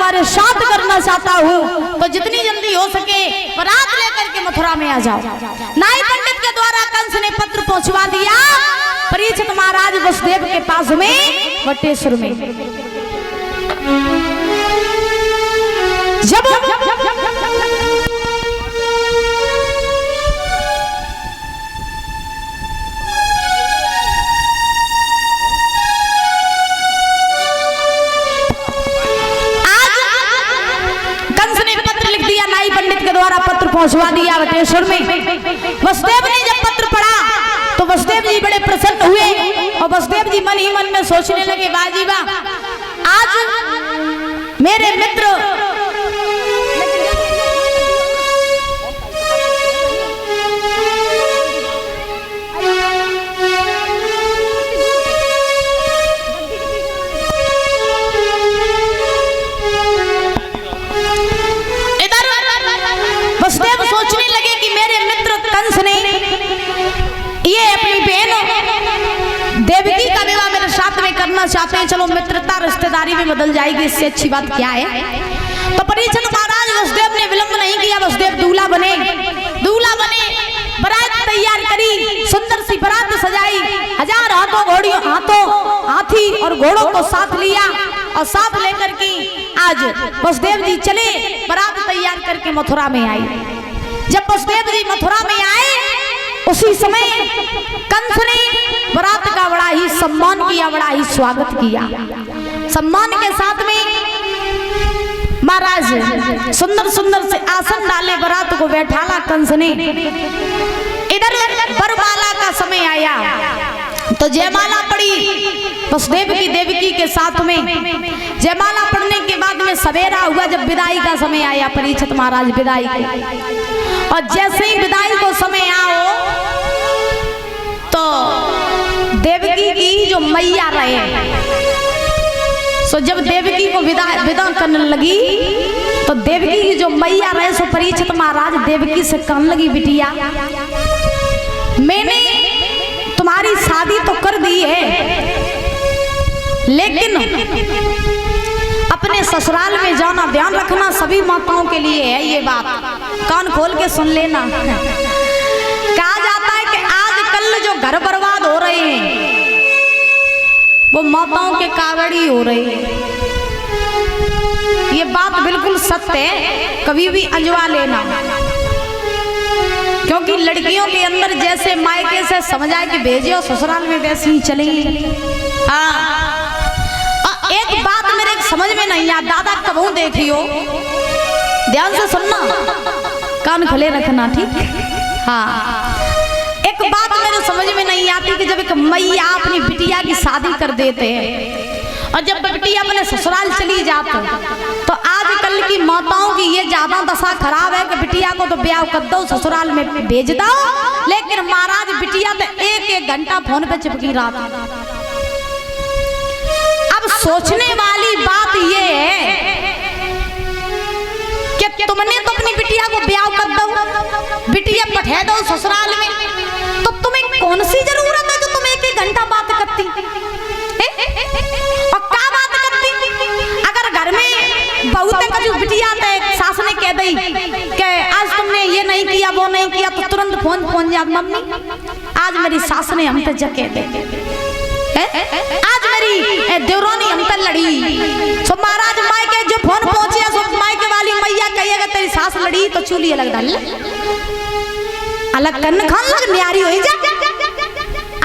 तुम्हारे साथ करना चाहता हूँ, तो जितनी जल्दी हो सके बारात लेकर के मथुरा में आ जाओ। नाई पंडित के द्वारा कंस ने पत्र पहुंचवा दिया परीक्षित महाराज वसुदेव के पास में वटेश्वर में। जब पत्र पहुंचवा दिया वटेश्वर में। वसुदेव ने जब पत्र पढ़ा तो वसुदेव जी बड़े प्रसन्न हुए और वसुदेव जी मन ही मन में सोचने लगे, बाजी बा आज मेरे मित्र कंस ने ये अपनी बहन देवकी का विवाह मेरे साथ में करना चाहते हैं, चलो मित्रता रिश्तेदारी में बदल जाएगी, इससे अच्छी बात क्या है। तो परीक्षित महाराज वसुदेव ने विलंब नहीं किया, वसुदेव दूल्हा बने। बारात तैयार करी, सुंदर सी बारात सजाई, 1000 हाथी और घोड़ों को साथ लिया और साथ लेकर के आज वसुदेव जी चले, बारात तैयार करके मथुरा में आई। जब वसुदेव जी मथुरा में आए उसी समय कंस ने बारात का बड़ा ही सम्मान किया, बड़ा ही स्वागत किया। सम्मान के साथ में महाराज सुंदर सुंदर से आसन डाले, बारात को बैठाला कंस ने। इधर वरमाला का समय आया तो जयमाला पड़ी वसुदेव की देवकी के साथ में। जयमाला पढ़ने के बाद में सवेरा हुआ, जब विदाई का समय आया परीक्षित महाराज विदाई के, और जैसे ही विदाई को समय आओ तो देवकी की जो मैया रहे, सो जब देवकी को विदा करने लगी तो देवकी की जो मैया रहे सो परीक्षित महाराज देवकी से कहने लगी, बिटिया मैंने तुम्हारी शादी तो कर दी है, लेकिन अपने ससुराल में जाना ध्यान रखना, सभी माताओं के लिए है ये बात, कान खोल के सुन लेना। कहा जाता है कि आजकल जो घर बर्बाद हो रहे हैं वो माताओं के कारण ही हो रहे हैं। ये बात बिल्कुल सत्य है, कभी भी अंजवा लेना, क्योंकि लड़कियों के अंदर जैसे मायके से समझाए कि भेजियो ससुराल में वैसे ही चलेंगे। हाँ, एक बात मेरे समझ में नहीं आ, दादा कबू देखियो, ध्यान से सुनना, कान खुले रखना, ठीक। हाँ, एक बात मेरे समझ में नहीं आती कि जब एक मैया अपनी बिटिया की शादी कर देते हैं और जब बिटिया अपने ससुराल चली जाते तो आजकल की माताओं की ये ज्यादा दशा खराब है कि बिटिया को तो ब्याह कर दो, ससुराल में भेज दो, लेकिन महाराज बिटिया तो 1-1 घंटा फोन पे चिपकी रहा। सोचने वाली बात ये है कि तुमने तो अपनी बिटिया को ब्याह कर दो, बिटिया पठा दो ससुराल में, तो तुम्हें कौन सी जरूरत है जो तुम 1-1 घंटा बात करती और क्या बात करती। अगर घर में बहुत का जो बिटिया सास ने कह दी कि आज तुमने ये नहीं किया वो नहीं किया, तो तुरंत फोन पहुंच जा, मम्मी आज मेरी सास ने हम तक कह दे, आज मेरी देवरानी हम पर लड़ी, सो महाराज मायके जो फोन पहुंचे सो मायके वाली मैया कहिएगा तेरी सास लड़ी तो चूल्ही अलग डाल, अलग करने खान लग न्यारी हो जा।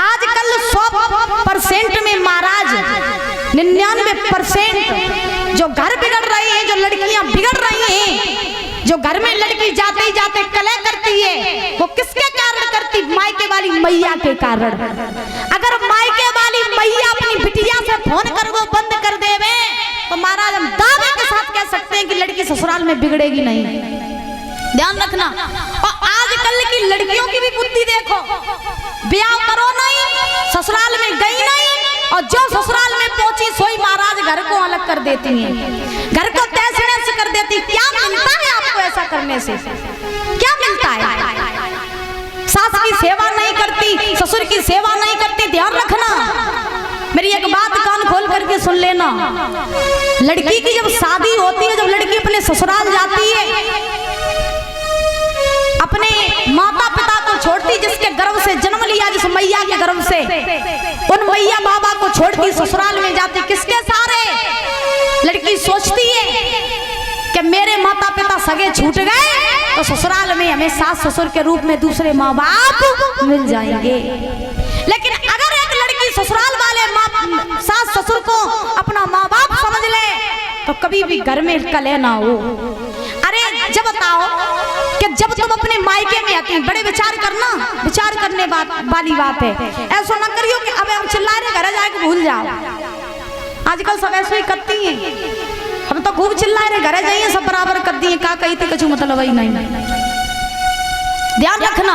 आजकल 100% में महाराज 99% जो घर बिगड़ रहे हैं, जो लड़कियां बिगड़ रही हैं, जो घर में लड़की जाते ही जाते कलह करती है, वो किसके कारण करती, मायके वाली मैया के कारण। अगर मायके वाली मैया अपनी बिटिया से फोन कर वो बंद कर देवे तो महाराज हम दावे के साथ कह सकते हैं कि लड़की ससुराल में बिगड़ेगी नहीं। ध्यान रखना। और आजकल की लड़कियों की भी बुद्धि देखो, ब्याह करो नहीं, ससुराल में गई नहीं, और जो ससुराल में पहुंची सोई महाराज घर को अलग कर देती हैं, घर को तहस नहस कर देती। क्या मिलता है आपको ऐसा करने से? क्या मिलता है? सास की सेवा नहीं करती, ससुर की सेवा नहीं करती। ध्यान रखना, मेरी एक बात कान खोल करके सुन लेना। लड़की की जब शादी होती है, जब लड़की अपने ससुराल जाती है, अपने माता पिता को छोड़ती, जिसके गर्भ से जन्म लिया, जिस मैया के गर्भ से, उन मैया बाबा को छोड़ती ससुराल में जाती। किसके सहारे? लड़की सोचती है कि मेरे माता पिता सगे छूट गए तो ससुराल में हमें सास ससुर के रूप में दूसरे माँ बाप मिल जाएंगे। लेकिन अगर एक लड़की ससुराल वाले सास ससुर को अपना माँ बाप समझ ले तो कभी भी घर में कलह ना हो। अरे जब बताओ कि जब तुम अपने मायके में आती, बड़े विचार करना, विचार करने वाली बात है। ऐसा ना करियो कि अब हम चिल्ला रहे घर जाके भूल जाओ। आजकल सब ऐसे ही करती हैं, हम तो खूब चिल्ला रहे घर जाइए, सब बराबर कर दिए, का कही थी कुछ मतलब ही नहीं। ध्यान रखना,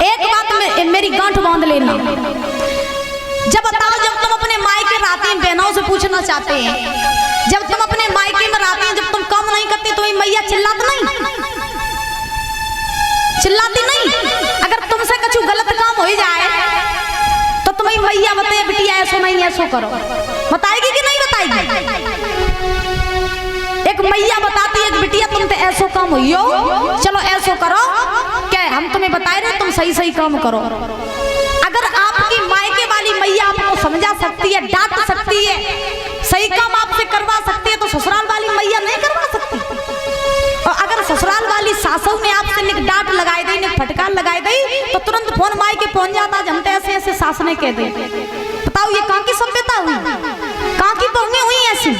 एक बात में मेरी गांठ बांध लेना। जब बताओ, जब तुम अपने मायके राती बहनों से पूछना चाहते हैं, जब तुम अपने मायके में राती हैं, जब तुम काम नहीं करती तो मैया चिल्लाती नहीं, चिल्लाती नहीं। अगर तुमसे कुछ गलत काम हो जाए तो तुम्हें मैया बताए बिटिया ऐसो नहीं ऐसो करो, बताएगी कि नहीं बताएगी? एक मैया बताती है बिटिया तुम तो ऐसो काम हो, चलो ऐसो करो, क्या हम तुम्हें बताए रहे, तुम सही सही काम करो। अगर आपकी मायके वाली मैया आपको समझा सकती है, डांट सकती है, सही काम आपसे करवा सकती है, तो ससुराल वाली मैया नहीं करवा सकती। और अगर ससुराल वाली सासू ने आपसे निक डांट लगाई दी, निक फटकार लगाई दी, तो तुरंत फोन मायके पहुंच जाता, जमते ऐसे ऐसे सास ने कह दे। बताओ ये कहाँ की सभ्यता हुई, कहाँ की बहुएं हुई ऐसी?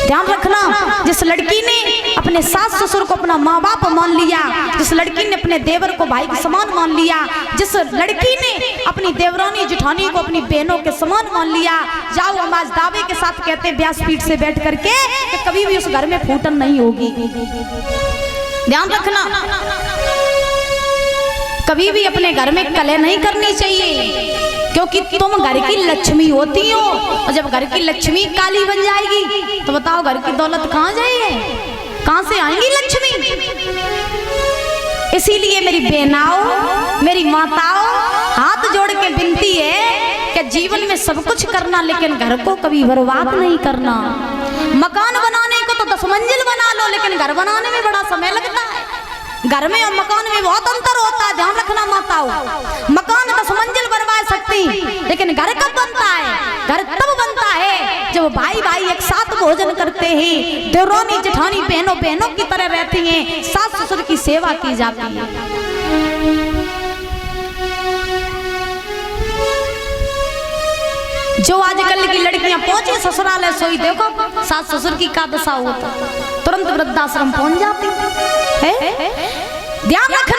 ध्यान रखना, जिस लड़की ने अपने सास ससुर को अपना माँ बाप मान लिया, जिस लड़की ने अपने देवर को भाई के समान मान लिया, जिस लड़की ने अपनी देवरानी जेठानी को अपनी बहनों के समान मान लिया, जाओ हम आज दावे के साथ कहते हैं व्यासपीठ से बैठ करके कि कभी भी उस घर में फूटन नहीं होगी। ध्यान रखना, कभी भी अपने घर में कलह नहीं करनी चाहिए, क्योंकि तुम घर की लक्ष्मी होती हो, और जब घर की लक्ष्मी काली बन जाएगी तो बताओ घर की दौलत कहाँ जाएगी, कहाँ से आएंगी लक्ष्मी? इसीलिए मेरी बहनाओं, मेरी माताओं, हाथ जोड़ के विनती है कि जीवन में सब कुछ करना, लेकिन घर को कभी बर्बाद नहीं करना। मकान बनाने को तो 10 मंजिल बना लो, लेकिन घर बनाने में बड़ा समय लगता है। घर में और मकान में बहुत अंतर होता है, ध्यान रखना माताओं। मकान 10 मंजिल बनवा सकती, लेकिन घर कब बनता है? घर तब बनता है जब भाई भाई एक साथ भोजन करते हैं, देवरानी जेठानी बहनों बहनों की तरह रहती हैं, सास ससुर की सेवा की जाती है। जो आजकल की लड़कियां पहुंची ससुराल है, सोई देखो सास ससुर की का दशा होता, तुरंत वृद्धाश्रम पहुंच जाती है। ध्यान रख